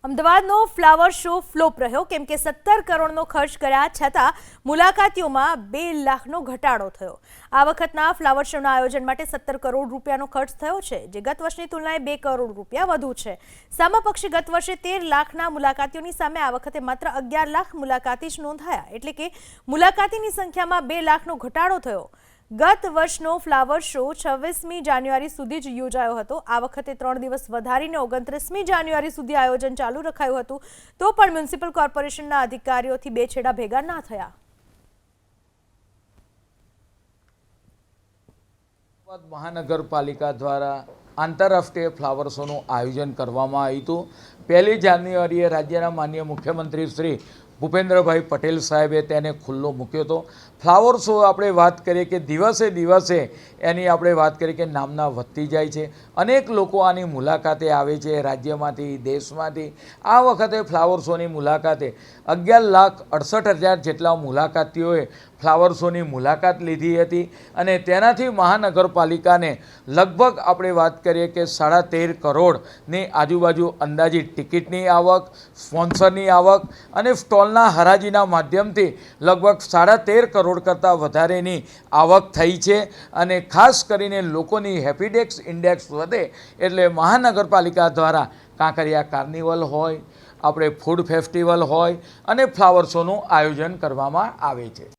અમદાવાદનો flower show flop રહ્યો કેમ કે 17 કરોડનો ખર્ચ કર્યા છતાં મુલાકાતીઓમાં 2 લાખનો ઘટાડો થયો। આ વખતના ફ્લાવર શોના આયોજન માટે 17 કરોડ રૂપિયાનો ખર્ચ થયો છે, જે ગત વર્ષની તુલનાએ 2 કરોડ રૂપિયા વધુ છે। સામાપક્ષી ગત વર્ષે 13 લાખના મુલાકાતીઓની સામે આ વખતે માત્ર 11 લાખ મુલાકાતી જ નોંધાયા, એટલે કે મુલાકાતીની સંખ્યામાં 2 લાખનો ઘટાડો થયો। ગત વર્ષનો ફ્લાવર શો 26મી જાન્યુઆરી સુધી જ યોજાયો હતો। આ વખતે 3 દિવસ વધારીને 29મી જાન્યુઆરી સુધી આયોજન ચાલુ રખાયું હતું, તો પણ મ્યુનિસિપલ કોર્પોરેશનના અધિકારીઓથી બે છેડા ભેગા ના થયા। મહાનગરપાલિકા દ્વારા આંતરરાષ્ટ્રીય ફ્લાવર શોનું આયોજન કરવામાં આવ્યું હતું। 1 જાન્યુઆરીએ રાજ્યના માનનીય મુખ્યમંત્રી શ્રી ભૂપેન્દ્રભાઈ પટેલ સાહેબે તેને ખુલ્લો મૂક્યો હતો। ફ્લાવર શો આપણે વાત કરીએ કે દિવસે દિવસે એની આપણે વાત કરીએ કે નામના વધતી જાય છે। અનેક લોકો આની મુલાકાતે આવે છે, રાજ્યમાંથી, દેશમાંથી। આ વખતે ફ્લાવર શોની મુલાકાતે 11,68,000 જેટલા મુલાકાતીઓએ ફ્લાવર શોની મુલાકાત લીધી હતી અને તેનાથી મહાનગરપાલિકાને લગભગ આપણે વાત કરીએ કે 13.5 કરોડની આજુબાજુ અંદાજિત ટિકિટની આવક, સ્પોન્સરની આવક અને સ્ટોલના હરાજીના માધ્યમથી લગભગ 13.5 કરોડ કરતાં વધારેની આવક થઈ છે અને ખાસ કરીને લોકોની હેપીડેક્સ ઇન્ડેક્સ વધે એટલે મહાનગરપાલિકા દ્વારા કાંકરિયા કાર્નિવલ હોય, આપણે ફૂડ ફેસ્ટિવલ હોય અને ફ્લાવર શોનું આયોજન કરવામાં આવે છે।